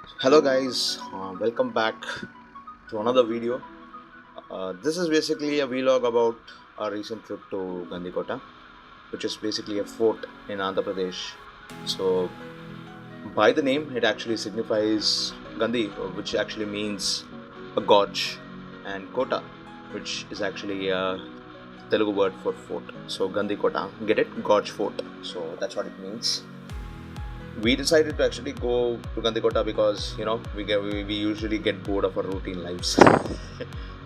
Hello guys, welcome back to another video. This is basically a vlog about our recent trip to Gandikota, which is basically a fort in Andhra Pradesh. So, by the name, it actually signifies Gandhi, which actually means a gorge, and Kota, which is actually a Telugu word for fort. So, Gandikota, get it? Gorge fort. So, that's what it means. We decided to actually go to Gandikota because we usually get bored of our routine lives.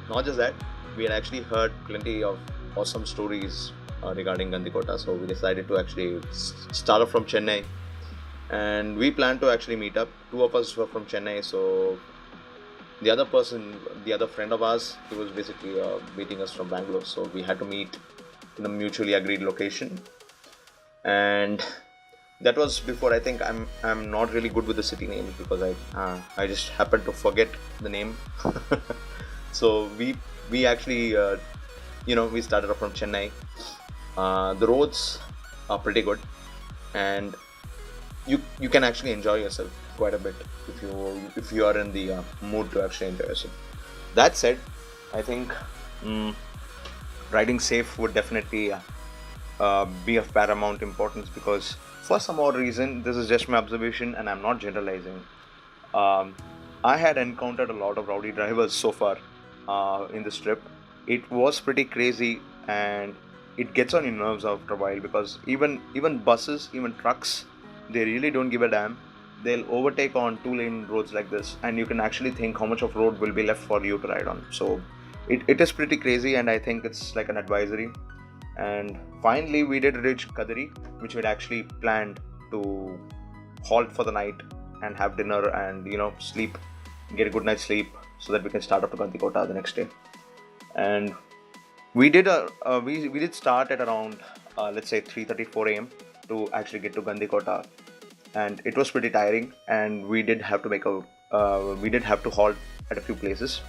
Not just that, we had actually heard plenty of awesome stories regarding Gandikota, so we decided to actually start off from Chennai, and we planned to actually meet up. Two of us were from Chennai, so the other person, the other friend of ours, he was basically meeting us from Bangalore, so we had to meet in a mutually agreed location. And that was before. I think I'm not really good with the city names because I just happened to forget the name. So we actually we started off from Chennai. The roads are pretty good, and you can actually enjoy yourself quite a bit if you are in the mood to actually enjoy yourself. That said, I think mm, riding safe would definitely be of paramount importance because for some odd reason, this is just my observation and I'm not generalizing. Um, I had encountered a lot of rowdy drivers so far in this trip. It was pretty crazy and it gets on your nerves after a while because even buses, even trucks, they really don't give a damn. They'll overtake on two-lane roads like this, and you can actually think how much of road will be left for you to ride on. So it is pretty crazy, and I think it's like an advisory. And finally, we did reach Kadari, which we'd actually planned to halt for the night and have dinner and sleep, get a good night's sleep, so that we can start up to Gandikota the next day. And we did start at around let's say 3:34 a.m. to actually get to Gandikota, and it was pretty tiring. And we did have to halt at a few places.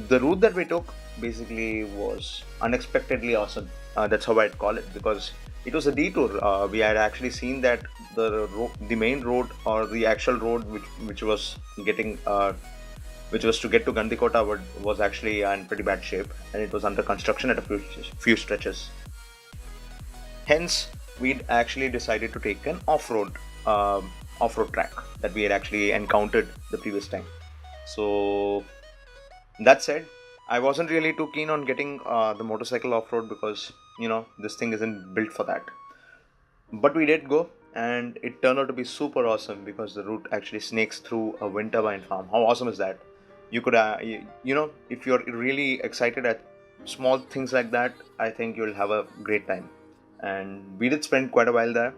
The route that we took basically was unexpectedly awesome. That's how I'd call it because it was a detour. We had actually seen that the main road or the actual road which was to get to Gandikota was actually in pretty bad shape, and it was under construction at a few stretches. Hence, we'd actually decided to take an off-road track that we had actually encountered the previous time. So that said, I wasn't really too keen on getting the motorcycle off road because this thing isn't built for that. But we did go, and it turned out to be super awesome because the route actually snakes through a wind turbine farm. How awesome is that? You could, if you're really excited at small things like that, I think you'll have a great time. And we did spend quite a while there,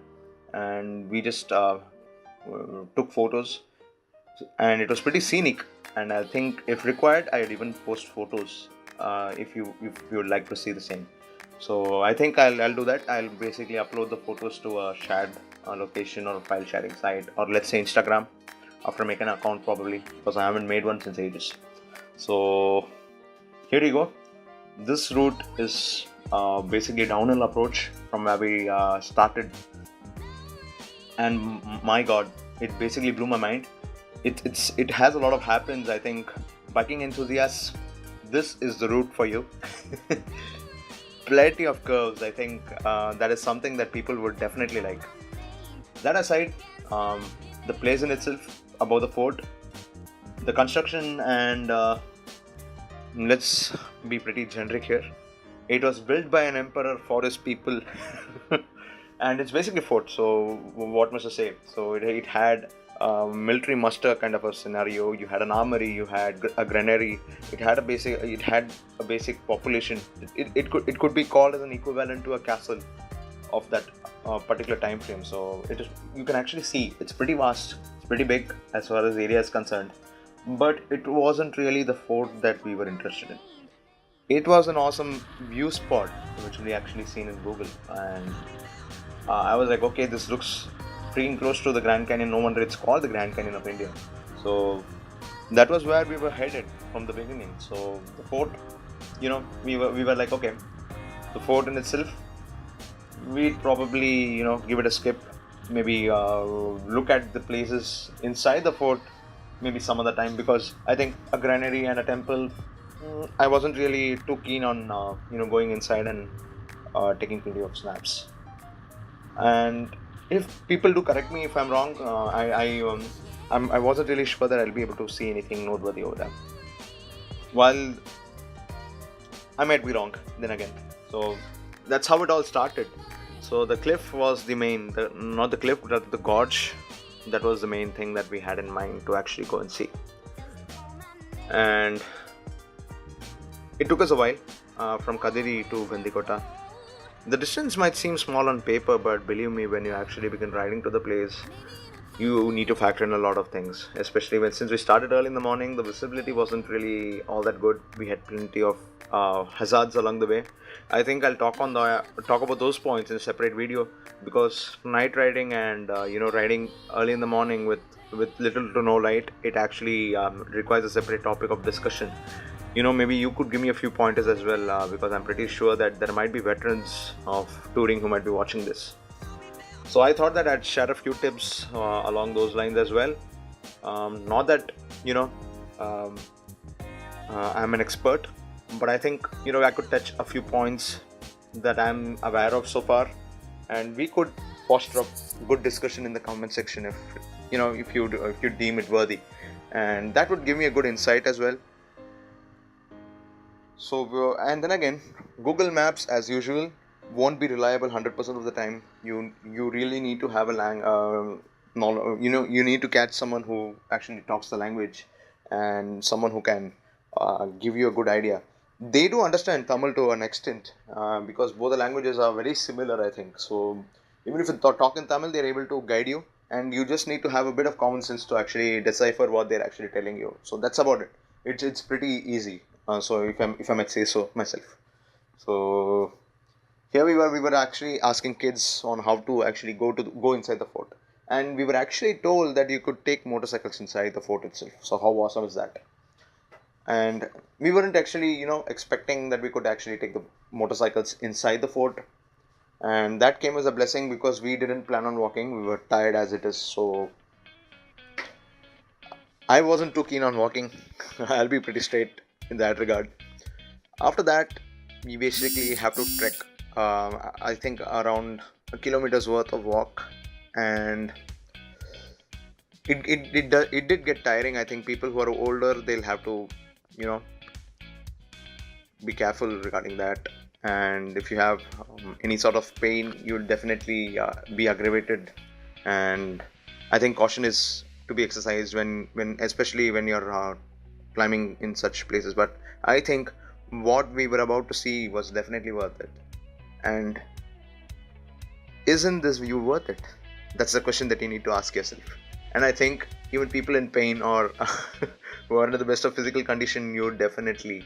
and we just took photos, and it was pretty scenic. And I think if required, I'd even post photos if you would like to see the same. So I think I'll do that. I'll basically upload the photos to a shared location or a file sharing site, or let's say Instagram, after making an account probably, because I haven't made one since ages. So here you go. This route is basically a downhill approach from where we started, and my god, it basically blew my mind. It has a lot of happens. I think biking enthusiasts, this is the route for you. Plenty of curves. I think that is something that people would definitely like. That aside, the place in itself, above the fort, the construction, and let's be pretty generic here. It was built by an emperor for his people, and it's basically a fort. So what must I say? So it had military muster kind of a scenario. You had an armory, you had a granary. It had a basic population. It could be called as an equivalent to a castle of that particular time frame. So you can actually see it's pretty vast. It's pretty big as far as the area is concerned. But it wasn't really the fort that we were interested in. It was an awesome view spot which we actually seen in Google, and I was like, okay, this looks pretty close to the Grand Canyon. No wonder it's called the Grand Canyon of India. So that was where we were headed from the beginning. So the fort, we were like, okay, the fort in itself, we'd probably give it a skip. Maybe look at the places inside the fort maybe some other time, because I think a granary and a temple, I wasn't really too keen on going inside and taking plenty of snaps. And if people do correct me if I'm wrong, I wasn't really sure that I'll be able to see anything noteworthy over there. While I might be wrong, then again. So that's how it all started. So the cliff was not the cliff, but the gorge. That was the main thing that we had in mind to actually go and see. And it took us a while from Kadiri to Gandikota. The distance might seem small on paper, but believe me, when you actually begin riding to the place, you need to factor in a lot of things. Especially since we started early in the morning, the visibility wasn't really all that good. We had plenty of hazards along the way. I think I'll talk about those points in a separate video, because night riding and riding early in the morning with little to no light, it actually requires a separate topic of discussion. Maybe you could give me a few pointers as well, because I'm pretty sure that there might be veterans of touring who might be watching this. So I thought that I'd share a few tips along those lines as well. Not that I'm an expert, but I think I could touch a few points that I'm aware of so far, and we could foster a good discussion in the comment section if you deem it worthy, and that would give me a good insight as well. So and then again, Google Maps as usual won't be reliable 100% of the time. You really need to have you need to catch someone who actually talks the language, and someone who can give you a good idea. They do understand Tamil to an extent, because both the languages are very similar, I think. So even if you talk in Tamil, they're able to guide you, and you just need to have a bit of common sense to actually decipher what they're actually telling you. So that's about it. It's pretty easy. So if I might say so myself. So here we were actually asking kids on how to actually go inside the fort, and we were actually told that you could take motorcycles inside the fort itself. So how awesome is that? And we weren't actually expecting that we could actually take the motorcycles inside the fort, and that came as a blessing, because we didn't plan on walking. We were tired as it is, so I wasn't too keen on walking. I'll be pretty straight in that regard. After that, we basically have to trek, I think around a kilometer's worth of walk, and it did get tiring. I think people who are older, they'll have to be careful regarding that, and if you have any sort of pain, you'll definitely be aggravated, and I think caution is to be exercised when especially when you're climbing in such places. But I think what we were about to see was definitely worth it. And isn't this view worth it? That's the question that you need to ask yourself. And I think even people in pain or who are under the best of physical condition, you would definitely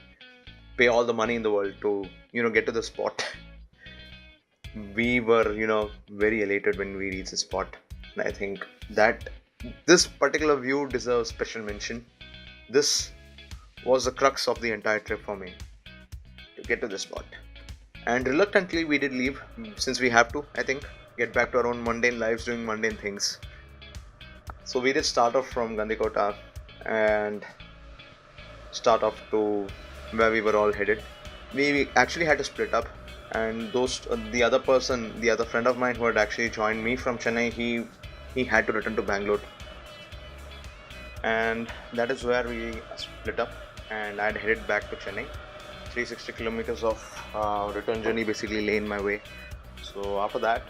pay all the money in the world to get to the spot. We were very elated when we reached the spot, and I think that this particular view deserves special mention. This was the crux of the entire trip for me, to get to the spot. And reluctantly we did leave, since we have to, I think, get back to our own mundane lives, doing mundane things. So we did start off from Gandikota and start off to where we were all headed. We actually had to split up, and the other friend of mine who had actually joined me from Chennai, he had to return to Bangalore, and that is where we split up, and I had headed back to Chennai. 360 kilometers of return journey basically lay in my way. So after that,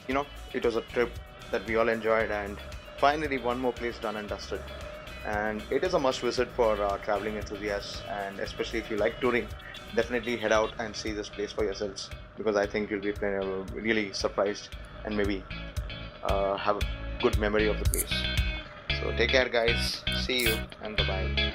it was a trip that we all enjoyed, and finally one more place done and dusted. And it is a must visit for traveling enthusiasts, and especially if you like touring, definitely head out and see this place for yourselves, because I think you'll be really surprised and maybe have a good memory of the place. So take care guys, see you, and bye bye.